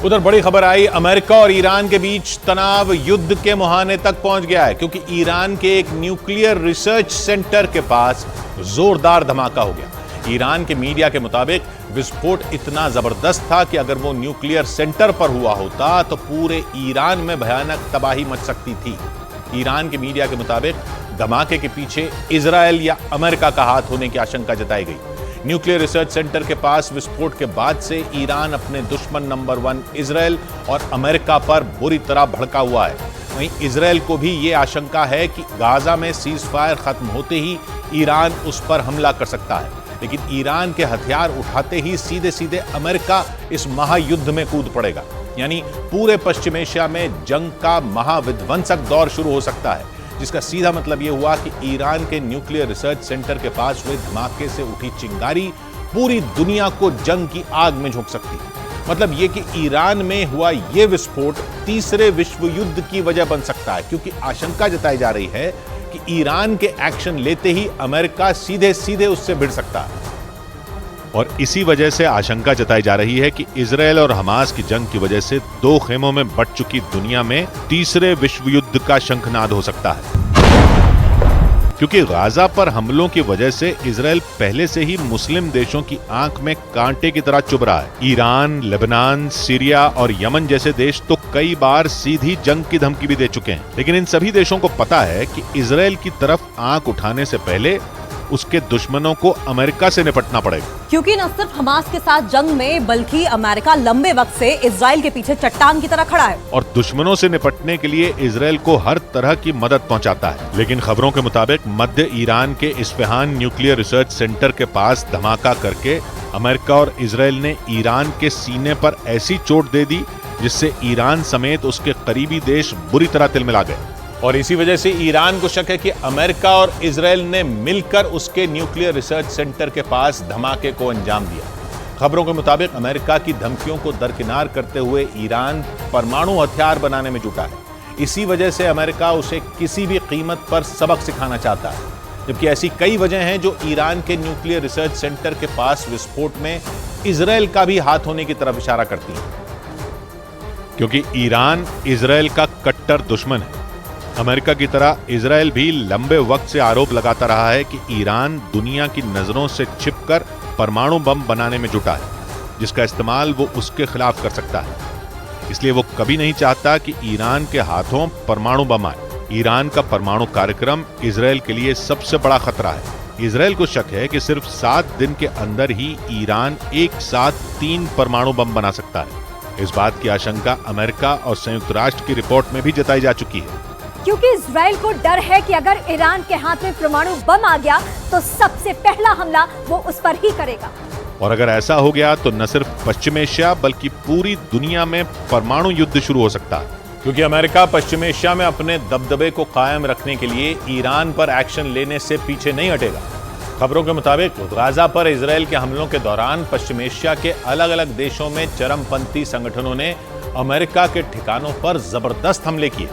उधर बड़ी खबर आई, अमेरिका और ईरान के बीच तनाव युद्ध के मुहाने तक पहुंच गया है, क्योंकि ईरान के एक न्यूक्लियर रिसर्च सेंटर के पास जोरदार धमाका हो गया। ईरान के मीडिया के मुताबिक विस्फोट इतना जबरदस्त था कि अगर वो न्यूक्लियर सेंटर पर हुआ होता तो पूरे ईरान में भयानक तबाही मच सकती थी। ईरान के मीडिया के मुताबिक धमाके के पीछे इजराइल या अमेरिका का हाथ होने की आशंका जताई गई। न्यूक्लियर रिसर्च सेंटर के पास विस्फोट के बाद से ईरान अपने दुश्मन नंबर 1 इजराइल और अमेरिका पर बुरी तरह भड़का हुआ है। वहीं इजराइल को भी ये आशंका है कि गाजा में सीज फायर खत्म होते ही ईरान उस पर हमला कर सकता है, लेकिन ईरान के हथियार उठाते ही सीधे सीधे अमेरिका इस महायुद्ध में कूद पड़ेगा। यानी पूरे पश्चिम एशिया में जंग का महाविध्वंसक दौर शुरू हो सकता है, जिसका सीधा मतलब यह हुआ कि ईरान के न्यूक्लियर रिसर्च सेंटर के पास हुए धमाके से उठी चिंगारी पूरी दुनिया को जंग की आग में झोंक सकती है। मतलब यह कि ईरान में हुआ यह विस्फोट तीसरे विश्व युद्ध की वजह बन सकता है, क्योंकि आशंका जताई जा रही है कि ईरान के एक्शन लेते ही अमेरिका सीधे सीधे उससे भिड़ सकता है। और इसी वजह से आशंका जताई जा रही है कि इजराइल और हमास की जंग की वजह से दो खेमों में बंट चुकी दुनिया में तीसरे विश्व युद्ध का शंखनाद हो सकता है, क्योंकि गाजा पर हमलों की वजह से इजराइल पहले से ही मुस्लिम देशों की आंख में कांटे की तरह चुभ रहा है। ईरान, लेबनान, सीरिया और यमन जैसे देश तो कई बार सीधी जंग की धमकी भी दे चुके हैं, लेकिन इन सभी देशों को पता है कि इजराइल की तरफ आंख उठाने से पहले उसके दुश्मनों को अमेरिका से निपटना पड़ेगा। क्योंकि न सिर्फ हमास के साथ जंग में, बल्कि अमेरिका लंबे वक्त से इजराइल के पीछे चट्टान की तरह खड़ा है और दुश्मनों से निपटने के लिए इजराइल को हर तरह की मदद पहुंचाता है। लेकिन खबरों के मुताबिक मध्य ईरान के इस्फहान न्यूक्लियर रिसर्च सेंटर के पास धमाका करके अमेरिका और इजराइल ने ईरान के सीने पर ऐसी चोट दे दी जिससे ईरान समेत उसके करीबी देश बुरी तरह तिलमिला गए। और इसी वजह से ईरान को शक है कि अमेरिका और इजराइल ने मिलकर उसके न्यूक्लियर रिसर्च सेंटर के पास धमाके को अंजाम दिया। खबरों के मुताबिक अमेरिका की धमकियों को दरकिनार करते हुए ईरान परमाणु हथियार बनाने में जुटा है। इसी वजह से अमेरिका उसे किसी भी कीमत पर सबक सिखाना चाहता है, जबकि ऐसी कई वजह हैं जो ईरान के न्यूक्लियर रिसर्च सेंटर के पास विस्फोट में इजराइल का भी हाथ होने की तरफ इशारा करती है, क्योंकि ईरान इजराइल का कट्टर दुश्मन है। अमेरिका की तरह इजराइल भी लंबे वक्त से आरोप लगाता रहा है कि ईरान दुनिया की नजरों से छिपकर परमाणु बम बनाने में जुटा है, जिसका इस्तेमाल वो उसके खिलाफ कर सकता है। इसलिए वो कभी नहीं चाहता कि ईरान के हाथों परमाणु बम आए। ईरान का परमाणु कार्यक्रम इजराइल के लिए सबसे बड़ा खतरा है। इजराइल को शक है कि सिर्फ 7 दिन के अंदर ही ईरान एक साथ 3 परमाणु बम बना सकता है। इस बात की आशंका अमेरिका और संयुक्त राष्ट्र की रिपोर्ट में भी जताई जा चुकी है, क्योंकि इजराइल को डर है कि अगर ईरान के हाथ में परमाणु बम आ गया तो सबसे पहला हमला वो उस पर ही करेगा। और अगर ऐसा हो गया तो न सिर्फ पश्चिम एशिया बल्कि पूरी दुनिया में परमाणु युद्ध शुरू हो सकता है, क्योंकि अमेरिका पश्चिम एशिया में अपने दबदबे को कायम रखने के लिए ईरान पर एक्शन लेने से पीछे नहीं हटेगा। खबरों के मुताबिक गाजा पर इजराइल के हमलों के दौरान पश्चिम एशिया के अलग अलग देशों में चरमपंथी संगठनों ने अमेरिका के ठिकानों पर जबरदस्त हमले किए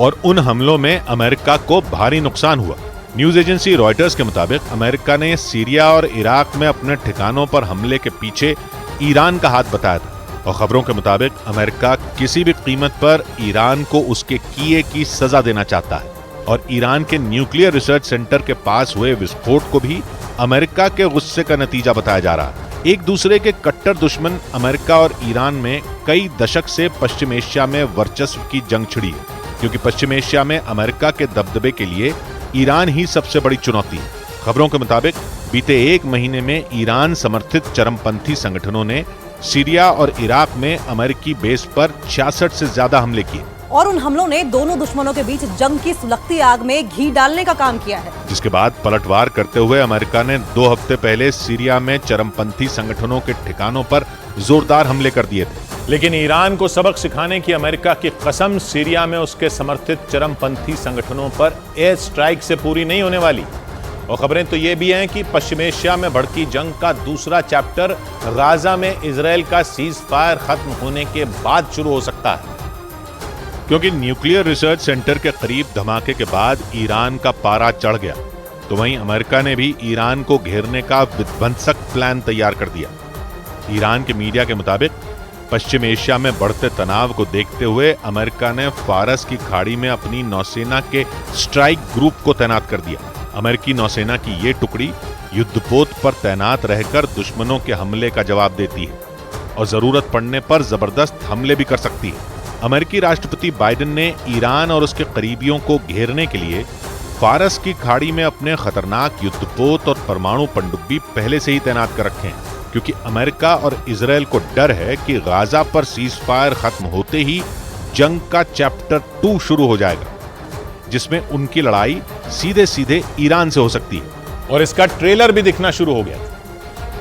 और उन हमलों में अमेरिका को भारी नुकसान हुआ। न्यूज एजेंसी रॉयटर्स के मुताबिक अमेरिका ने सीरिया और इराक में अपने ठिकानों पर हमले के पीछे ईरान का हाथ बताया था और खबरों के मुताबिक अमेरिका किसी भी कीमत पर ईरान को उसके किए की सजा देना चाहता है और ईरान के न्यूक्लियर रिसर्च सेंटर के पास हुए विस्फोट को भी अमेरिका के गुस्से का नतीजा बताया जा रहा है। एक दूसरे के कट्टर दुश्मन अमेरिका और ईरान में कई दशक से पश्चिम एशिया में वर्चस्व की जंग छिड़ी है, क्योंकि पश्चिम एशिया में अमेरिका के दबदबे के लिए ईरान ही सबसे बड़ी चुनौती है। खबरों के मुताबिक बीते 1 महीने में ईरान समर्थित चरमपंथी संगठनों ने सीरिया और इराक में अमेरिकी बेस पर 66 से ज्यादा हमले किए और उन हमलों ने दोनों दुश्मनों के बीच जंग की सुलगती आग में घी डालने का काम किया है, जिसके बाद पलटवार करते हुए अमेरिका ने 2 हफ्ते पहले सीरिया में चरमपंथी संगठनों के ठिकानों पर जोरदार हमले कर दिए थे। लेकिन ईरान को सबक सिखाने की अमेरिका की कसम सीरिया में उसके समर्थित चरमपंथी संगठनों पर एयर स्ट्राइक से पूरी नहीं होने वाली। और खबरें तो ये भी हैं कि पश्चिम एशिया में भड़की जंग का दूसरा चैप्टर गाजा में इजराइल का सीज फायर खत्म होने के बाद शुरू हो सकता है, क्योंकि न्यूक्लियर रिसर्च सेंटर के करीब धमाके के बाद ईरान का पारा चढ़ गया, तो वहीं अमेरिका ने भी ईरान को घेरने का विध्वंसक प्लान तैयार कर दिया। ईरान के मीडिया के मुताबिक पश्चिम एशिया में बढ़ते तनाव को देखते हुए अमेरिका ने फारस की खाड़ी में अपनी नौसेना के स्ट्राइक ग्रुप को तैनात कर दिया। अमेरिकी नौसेना की ये टुकड़ी युद्धपोत पर तैनात रहकर दुश्मनों के हमले का जवाब देती है और जरूरत पड़ने पर जबरदस्त हमले भी कर सकती है। अमेरिकी राष्ट्रपति बाइडेन ने ईरान और उसके करीबियों को घेरने के लिए फारस की खाड़ी में अपने खतरनाक युद्धपोत और परमाणु पनडुब्बी पहले से ही तैनात कर रखे हैं, क्योंकि अमेरिका और इजराइल को डर है कि गाजा पर सीज फायर खत्म होते ही जंग का चैप्टर 2 शुरू हो जाएगा, जिसमें उनकी लड़ाई सीधे सीधे ईरान से हो सकती है। और इसका ट्रेलर भी दिखना शुरू हो गया।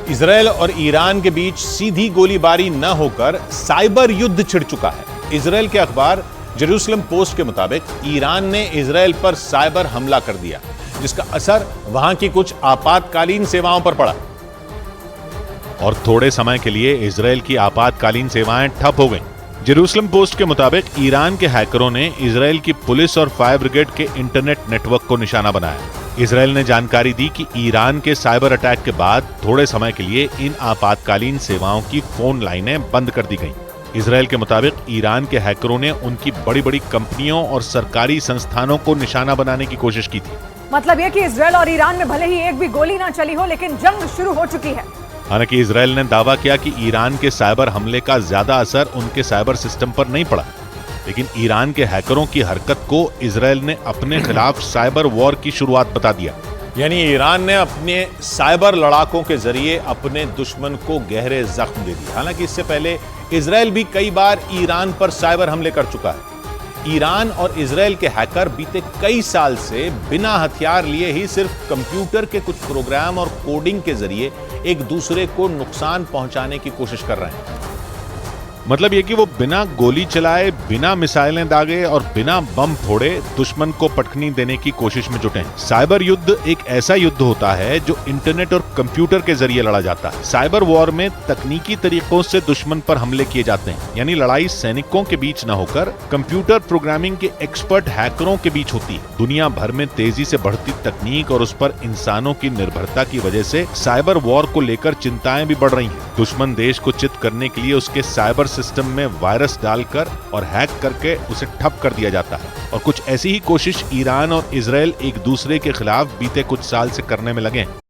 इजराइल और ईरान के बीच सीधी गोलीबारी न होकर साइबर युद्ध छिड़ चुका है। इजराइल के अखबार जेरूसलम पोस्ट के मुताबिक ईरान ने इजराइल पर साइबर हमला कर दिया, जिसका असर वहां की कुछ आपातकालीन सेवाओं पर पड़ा और थोड़े समय के लिए इजराइल की आपातकालीन सेवाएं ठप हो गईं। जेरूसलम पोस्ट के मुताबिक ईरान के हैकरों ने इजराइल की पुलिस और फायर ब्रिगेड के इंटरनेट नेटवर्क को निशाना बनाया। इजराइल ने जानकारी दी कि ईरान के साइबर अटैक के बाद थोड़े समय के लिए इन आपातकालीन सेवाओं की फोन लाइनें बंद कर दी गईं। इजराइल के मुताबिक ईरान के हैकरों ने उनकी बड़ी बड़ी कंपनियों और सरकारी संस्थानों को निशाना बनाने की कोशिश की थी। मतलब ये कि इजराइल और ईरान में भले ही एक भी गोली ना चली हो, लेकिन जंग शुरू हो चुकी है। हालांकि इजराइल ने दावा किया कि ईरान के साइबर हमले का ज्यादा असर उनके साइबर सिस्टम पर नहीं पड़ा, लेकिन ईरान के हैकरों की हरकत को इजराइल ने अपने खिलाफ साइबर वॉर की शुरुआत बता दिया। यानी ईरान ने अपने साइबर लड़ाकों के जरिए अपने दुश्मन को गहरे जख्म दे दिए। हालांकि इससे पहले इजराइल भी कई बार ईरान पर साइबर हमले कर चुका है। ईरान और इजराइल के हैकर बीते कई साल से बिना हथियार लिए ही सिर्फ कंप्यूटर के कुछ प्रोग्राम और कोडिंग के जरिए एक दूसरे को नुकसान पहुंचाने की कोशिश कर रहे हैं। मतलब ये कि वो बिना गोली चलाए, बिना मिसाइलें दागे और बिना बम फोड़े दुश्मन को पटखनी देने की कोशिश में जुटे हैं। साइबर युद्ध एक ऐसा युद्ध होता है जो इंटरनेट और कंप्यूटर के जरिए लड़ा जाता है। साइबर वॉर में तकनीकी तरीकों से दुश्मन पर हमले किए जाते हैं, यानी लड़ाई सैनिकों के बीच न होकर कंप्यूटर प्रोग्रामिंग के एक्सपर्ट हैकरों के बीच होती है। दुनिया भर में तेजी से बढ़ती तकनीक और उस पर इंसानों की निर्भरता की वजह से साइबर वॉर को लेकर चिंताएं भी बढ़ रही हैं। दुश्मन देश को चित करने के लिए उसके साइबर सिस्टम में वायरस डालकर और हैक करके उसे ठप कर दिया जाता है। और कुछ ऐसी ही कोशिश ईरान और इजराइल एक दूसरे के खिलाफ बीते कुछ साल से करने में लगे हैं।